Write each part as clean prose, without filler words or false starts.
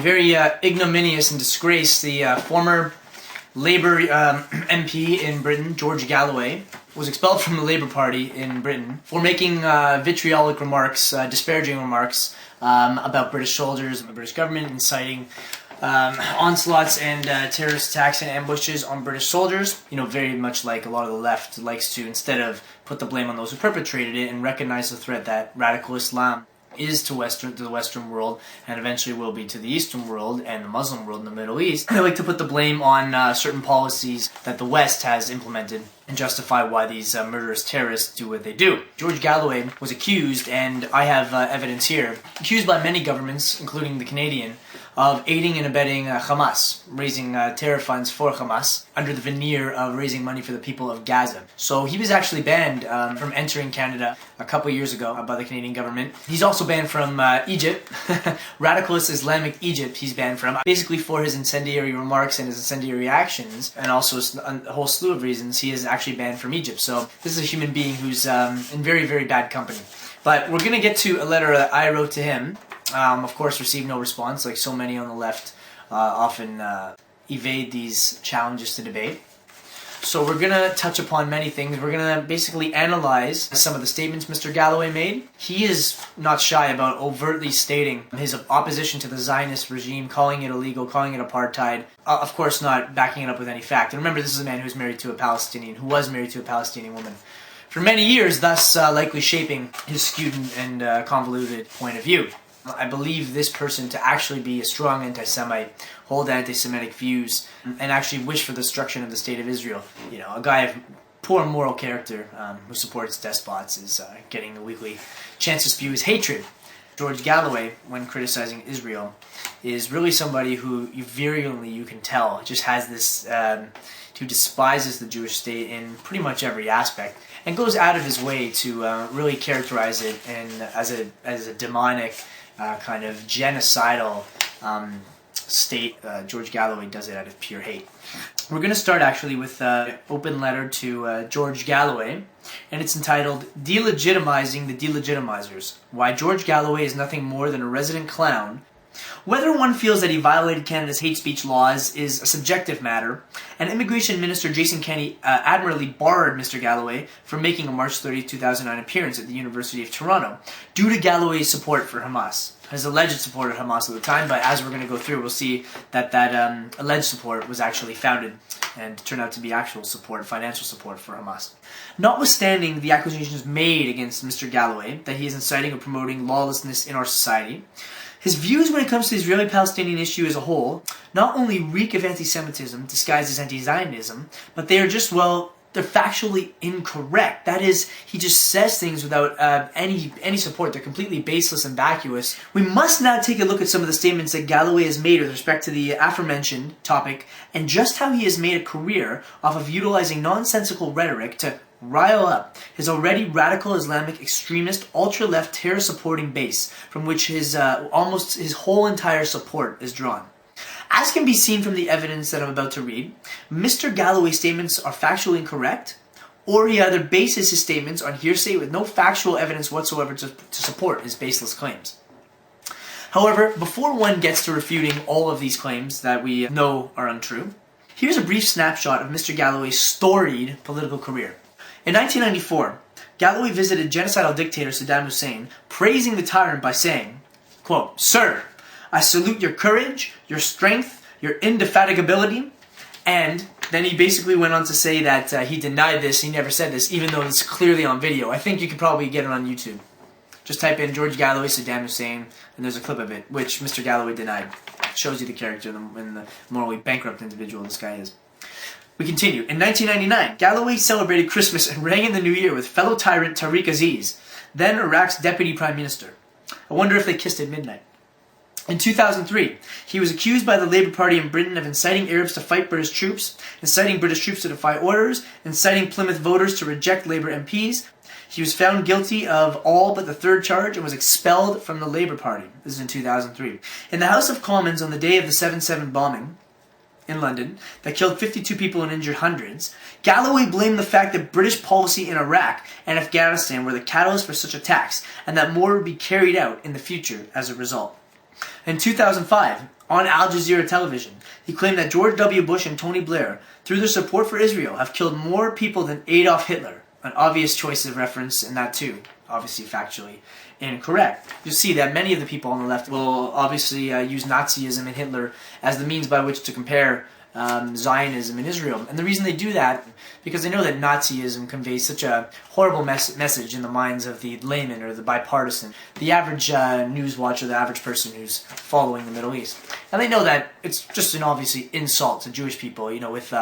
Very ignominious and disgrace. The former Labour MP in Britain, George Galloway, was expelled from the Labour Party in Britain for making vitriolic remarks, disparaging remarks about British soldiers and the British government, inciting onslaughts and terrorist attacks and ambushes on British soldiers. You know, very much like a lot of the left likes to, instead of put the blame on those who perpetrated it and recognize the threat that radical Islam is to the Western world, and eventually will be to the Eastern world and the Muslim world in the Middle East. They like to put the blame on certain policies that the West has implemented and justify why these murderous terrorists do what they do. George Galloway was accused, and I have evidence here, accused by many governments, including the Canadian, of aiding and abetting Hamas, raising terror funds for Hamas under the veneer of raising money for the people of Gaza. So he was actually banned from entering Canada a couple years ago by the Canadian government. He's also banned from Egypt, radicalist Islamic Egypt he's banned from, basically for his incendiary remarks and his incendiary actions, and also a whole slew of reasons he is actually banned from Egypt. So this is a human being who's in very, very bad company. But we're going to get to a letter that I wrote to him. Of course, received no response, like so many on the left often evade these challenges to debate. So we're going to touch upon many things. We're going to basically analyze some of the statements Mr. Galloway made. He is not shy about overtly stating his opposition to the Zionist regime, calling it illegal, calling it apartheid, of course not backing it up with any fact. And remember, this is a man who was married to a Palestinian woman for many years, thus likely shaping his skewed and convoluted point of view. I believe this person to actually be a strong anti-Semite, hold anti-Semitic views, and actually wish for the destruction of the state of Israel. You know, a guy of poor moral character who supports despots is getting a weekly chance to spew his hatred. George Galloway, when criticizing Israel, is really somebody who virulently, you can tell, just has this, who despises the Jewish state in pretty much every aspect, and goes out of his way to really characterize it as a demonic, kind of genocidal state. George Galloway does it out of pure hate. We're going to start actually with an open letter to George Galloway, and it's entitled Delegitimizing the Delegitimizers, Why George Galloway is Nothing More Than a Resident Clown. Whether one feels that he violated Canada's hate speech laws is a subjective matter, and Immigration Minister Jason Kenney admirably barred Mr. Galloway from making a March 30, 2009 appearance at the University of Toronto due to Galloway's support for Hamas. His alleged support of Hamas at the time, but as we're going to go through, we'll see that alleged support was actually founded and turned out to be actual support, financial support for Hamas. Notwithstanding the accusations made against Mr. Galloway that he is inciting or promoting lawlessness in our society, his views when it comes to the Israeli-Palestinian issue as a whole not only reek of anti-Semitism disguised as anti-Zionism, but they are just, well, they're factually incorrect. That is, he just says things without any support. They're completely baseless and vacuous. We must now take a look at some of the statements that Galloway has made with respect to the aforementioned topic, and just how he has made a career off of utilizing nonsensical rhetoric to rile up his already radical Islamic extremist ultra-left terror-supporting base, from which his almost his whole entire support is drawn. As can be seen from the evidence that I'm about to read, Mr. Galloway's statements are factually incorrect, or he either bases his statements on hearsay with no factual evidence whatsoever to support his baseless claims. However, before one gets to refuting all of these claims that we know are untrue, here's a brief snapshot of Mr. Galloway's storied political career. In 1994, Galloway visited genocidal dictator Saddam Hussein, praising the tyrant by saying, quote, "Sir, I salute your courage, your strength, your indefatigability," and then he basically went on to say that he denied this, he never said this, even though it's clearly on video. I think you could probably get it on YouTube. Just type in George Galloway, Saddam Hussein, and there's a clip of it, which Mr. Galloway denied. It shows you the character and the morally bankrupt individual this guy is. We continue. In 1999, Galloway celebrated Christmas and rang in the New Year with fellow tyrant Tariq Aziz, then Iraq's deputy prime minister. I wonder if they kissed at midnight. In 2003, he was accused by the Labour Party in Britain of inciting Arabs to fight British troops, inciting British troops to defy orders, inciting Plymouth voters to reject Labour MPs. He was found guilty of all but the third charge and was expelled from the Labour Party. This is in 2003. In the House of Commons on the day of the 7/7 bombing in London that killed 52 people and injured hundreds, Galloway blamed the fact that British policy in Iraq and Afghanistan were the catalyst for such attacks, and that more would be carried out in the future as a result. In 2005, on Al Jazeera television. He claimed that George W. Bush and Tony Blair, through their support for Israel, have killed more people than Adolf Hitler. An obvious choice of reference in that too, obviously factually incorrect. You'll see that many of the people on the left will obviously use Nazism and Hitler as the means by which to compare Zionism in Israel. And the reason they do that, because they know that Nazism conveys such a horrible message in the minds of the layman or the bipartisan, the average news watcher, the average person who's following the Middle East. And they know that it's just an obviously insult to Jewish people, with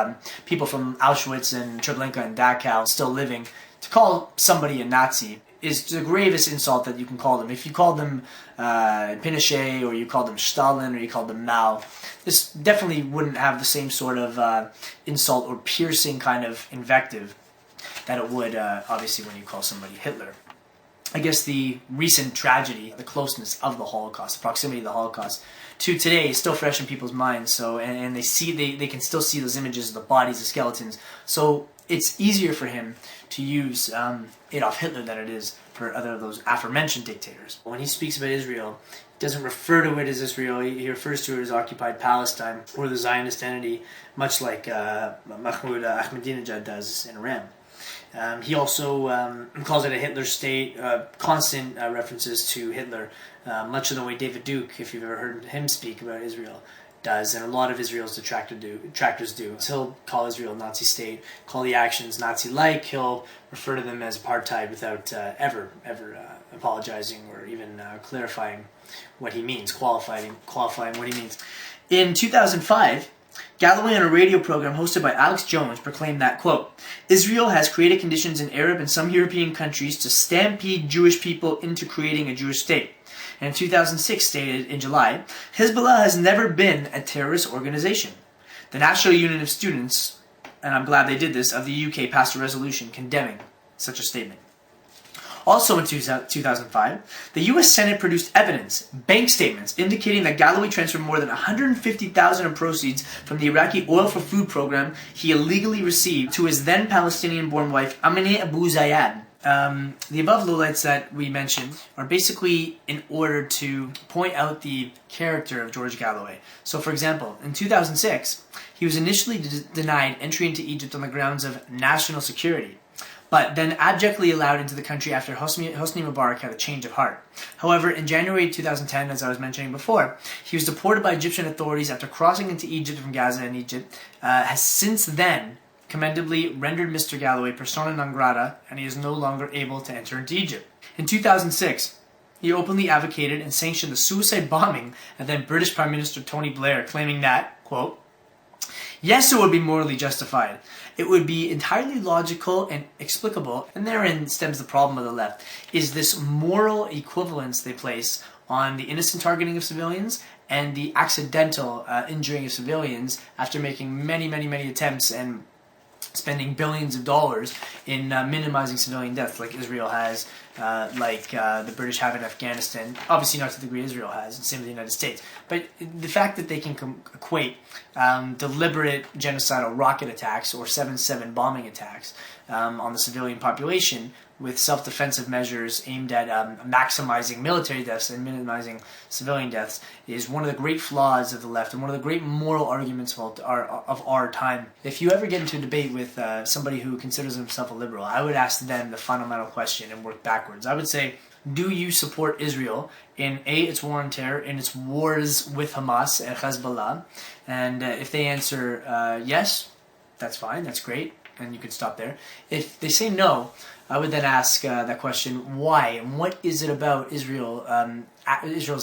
people from Auschwitz and Treblinka and Dachau still living. To call somebody a Nazi is the gravest insult that you can call them. If you called them Pinochet, or you called them Stalin, or you called them Mao, this definitely wouldn't have the same sort of insult or piercing kind of invective that it would, obviously, when you call somebody Hitler. I guess the recent tragedy, the closeness of the Holocaust, the proximity of the Holocaust to today is still fresh in people's minds. So, and they can still see those images of the bodies, the skeletons. So it's easier for him to use Adolf Hitler than it is for other of those aforementioned dictators. When he speaks about Israel, he doesn't refer to it as Israel. He refers to it as occupied Palestine or the Zionist entity, much like Mahmoud Ahmadinejad does in Iran. He also calls it a Hitler state, constant references to Hitler, much in the way David Duke, if you've ever heard him speak about Israel, does, and a lot of Israel's detractors do. So he'll call Israel a Nazi state, call the actions Nazi-like, he'll refer to them as apartheid without ever apologizing or even clarifying what he means, qualifying what he means. In 2005, Galloway, on a radio program hosted by Alex Jones, proclaimed that, quote, Israel has created conditions in Arab and some European countries to stampede Jewish people into creating a Jewish state. And in 2006 stated in July, Hezbollah has never been a terrorist organization. The National Union of Students, and I'm glad they did this, of the UK passed a resolution condemning such a statement. Also in 2005, the U.S. Senate produced evidence, bank statements, indicating that Galloway transferred more than $150,000 in proceeds from the Iraqi oil for food program he illegally received to his then Palestinian-born wife, Amineh Abu Zayed. The above lowlights that we mentioned are basically in order to point out the character of George Galloway. So, for example, in 2006, he was initially denied entry into Egypt on the grounds of national security, but then abjectly allowed into the country after Hosni Mubarak had a change of heart. However, in January 2010, as I was mentioning before, he was deported by Egyptian authorities after crossing into Egypt from Gaza, and Egypt has since then commendably rendered Mr. Galloway persona non grata, and he is no longer able to enter into Egypt. In 2006, he openly advocated and sanctioned the suicide bombing of then British Prime Minister Tony Blair, claiming that, quote, yes, it would be morally justified. It would be entirely logical and explicable, and therein stems the problem of the left, is this moral equivalence they place on the innocent targeting of civilians and the accidental injuring of civilians after making many attempts and spending billions of dollars in minimizing civilian deaths, like Israel has, like the British have in Afghanistan. Obviously not to the degree Israel has, and same with the United States. But the fact that they can equate deliberate genocidal rocket attacks or 7/7 bombing attacks on the civilian population with self-defensive measures aimed at maximizing military deaths and minimizing civilian deaths is one of the great flaws of the left and one of the great moral arguments of our time. If you ever get into a debate with somebody who considers himself a liberal, I would ask them the fundamental question and work backwards. I would say, do you support Israel in its war on terror, in its wars with Hamas and Hezbollah? And if they answer yes, that's fine, that's great, and you can stop there. If they say no, I would then ask that question, why? And what is it about Israel's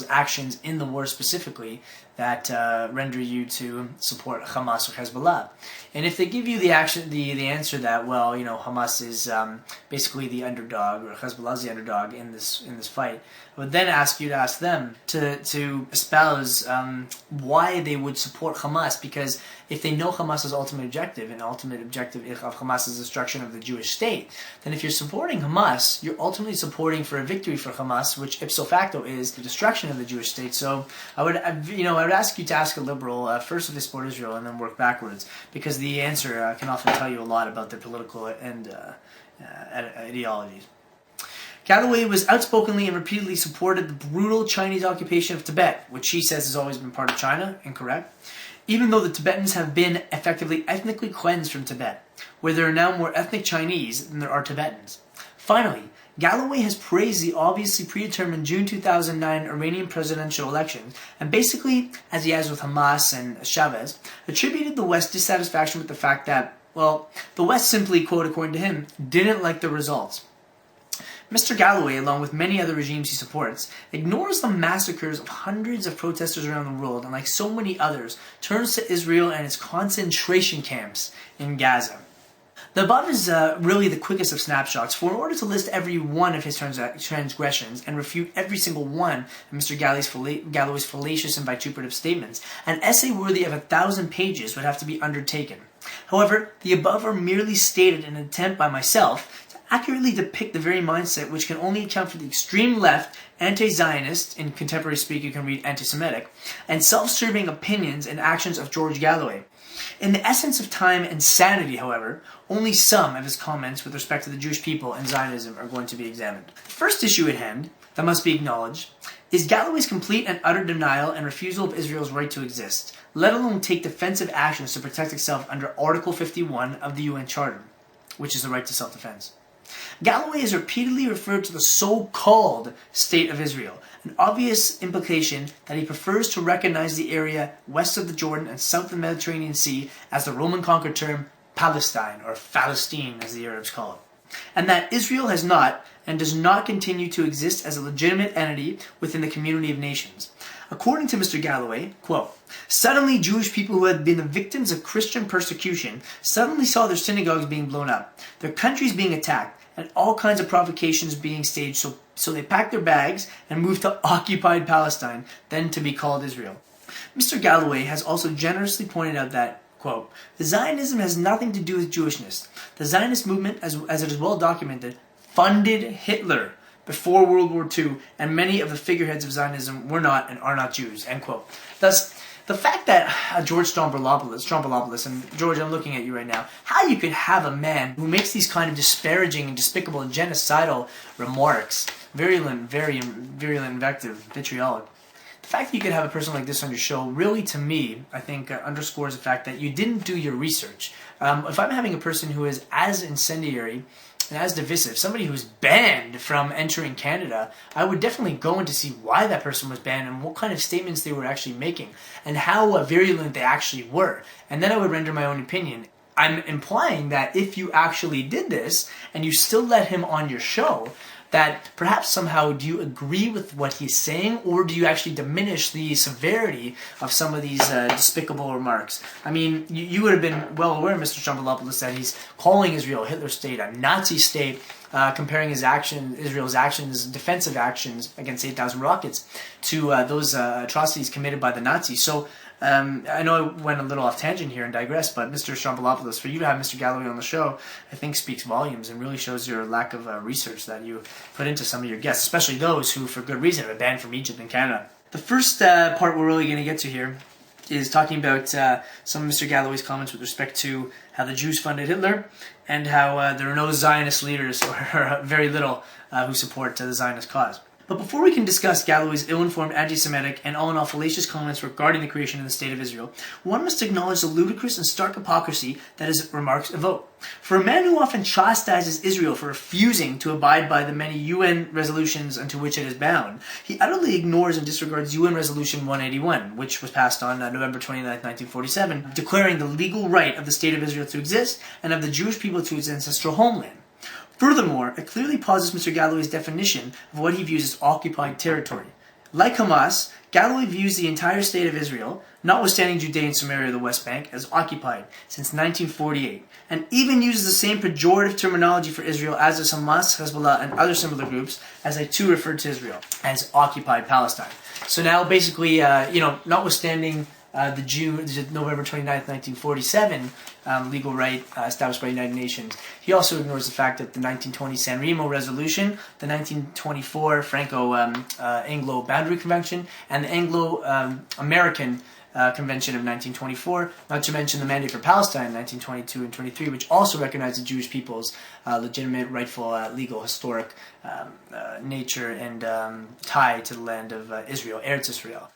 actions in the war specifically that render you to support Hamas or Hezbollah? And if they give you the answer that, well, Hamas is basically the underdog, or Hezbollah is the underdog in this fight, I would then ask you to ask them to espouse why they would support Hamas, because if they know Hamas's ultimate objective, and ultimate objective of Hamas's destruction of the Jewish state, then if you're supporting Hamas, you're ultimately supporting for a victory for Hamas, which ipso facto is the destruction of the Jewish state. So I would ask you to ask a liberal first if they support Israel, and then work backwards, because the answer can often tell you a lot about their political and ideologies. Galloway was outspokenly and repeatedly supported the brutal Chinese occupation of Tibet, which he says has always been part of China, incorrect, even though the Tibetans have been effectively ethnically cleansed from Tibet, where there are now more ethnic Chinese than there are Tibetans. Finally, Galloway has praised the obviously predetermined June 2009 Iranian presidential elections, and basically, as he has with Hamas and Chavez, attributed the West's dissatisfaction with the fact that, well, the West simply, quote, according to him, didn't like the results. Mr. Galloway, along with many other regimes he supports, ignores the massacres of hundreds of protesters around the world and, like so many others, turns to Israel and its concentration camps in Gaza. The above is really the quickest of snapshots, for in order to list every one of his transgressions and refute every single one of Mr. Galloway's fallacious and vituperative statements, an essay worthy of 1,000 pages would have to be undertaken. However, the above are merely stated in an attempt by myself accurately depict the very mindset which can only account for the extreme left, anti-Zionist, in contemporary speak you can read anti-Semitic, and self-serving opinions and actions of George Galloway. In the essence of time and sanity, however, only some of his comments with respect to the Jewish people and Zionism are going to be examined. The first issue at hand, that must be acknowledged, is Galloway's complete and utter denial and refusal of Israel's right to exist, let alone take defensive actions to protect itself under Article 51 of the UN Charter, which is the right to self-defense. Galloway has repeatedly referred to the so-called State of Israel, an obvious implication that he prefers to recognize the area west of the Jordan and south of the Mediterranean Sea as the Roman-conquered term Palestine, or Philistine as the Arabs call it, and that Israel has not and does not continue to exist as a legitimate entity within the community of nations. According to Mr. Galloway, quote, suddenly Jewish people who had been the victims of Christian persecution suddenly saw their synagogues being blown up, their countries being attacked, and all kinds of provocations being staged, so they packed their bags and moved to occupied Palestine, then to be called Israel. Mr. Galloway has also generously pointed out that, quote, the Zionism has nothing to do with Jewishness. The Zionist movement, as it is well documented, funded Hitler before World War II, and many of the figureheads of Zionism were not and are not Jews, end quote. Thus, the fact that George Stroumboulopoulos, and George, I'm looking at you right now, how you could have a man who makes these kind of disparaging and despicable and genocidal remarks, virulent invective, vitriolic. The fact that you could have a person like this on your show really, to me, I think underscores the fact that you didn't do your research. If I'm having a person who is as incendiary and as divisive, somebody who's banned from entering Canada, I would definitely go in to see why that person was banned and what kind of statements they were actually making and how virulent they actually were. And then I would render my own opinion. I'm implying that if you actually did this and you still let him on your show, that perhaps somehow do you agree with what he's saying, or do you actually diminish the severity of some of these despicable remarks? I mean, you would have been well aware, Mr. Stroumboulopoulos, that he's calling Israel a Hitler state, a Nazi state, comparing Israel's actions, defensive actions against 8,000 rockets, to those atrocities committed by the Nazis. So I know I went a little off tangent here and digressed, but Mr. Stroumboulopoulos, for you to have Mr. Galloway on the show, I think speaks volumes and really shows your lack of research that you put into some of your guests, especially those who, for good reason, are banned from Egypt and Canada. The first part we're really going to get to here is talking about some of Mr. Galloway's comments with respect to how the Jews funded Hitler and how there are no Zionist leaders, or very little, who support the Zionist cause. But before we can discuss Galloway's ill-informed, anti-Semitic, and all-in-all fallacious comments regarding the creation of the State of Israel, one must acknowledge the ludicrous and stark hypocrisy that his remarks evoke. For a man who often chastises Israel for refusing to abide by the many UN resolutions unto which it is bound, he utterly ignores and disregards UN Resolution 181, which was passed on November 29, 1947, declaring the legal right of the State of Israel to exist and of the Jewish people to its ancestral homeland. Furthermore, it clearly posits Mr. Galloway's definition of what he views as occupied territory. Like Hamas, Galloway views the entire state of Israel, notwithstanding Judea and Samaria or the West Bank, as occupied since 1948, and even uses the same pejorative terminology for Israel as does Hamas, Hezbollah, and other similar groups, as I too referred to Israel, as occupied Palestine. So now basically, notwithstanding the November 29th, 1947 legal right established by the United Nations, he also ignores the fact that the 1920 San Remo Resolution, the 1924 Franco-Anglo Boundary Convention, and the Anglo-American Convention of 1924, not to mention the Mandate for Palestine in 1922 and 23, which also recognized the Jewish people's legitimate, rightful, legal, historic nature and tie to the land of Israel, Eretz Israel.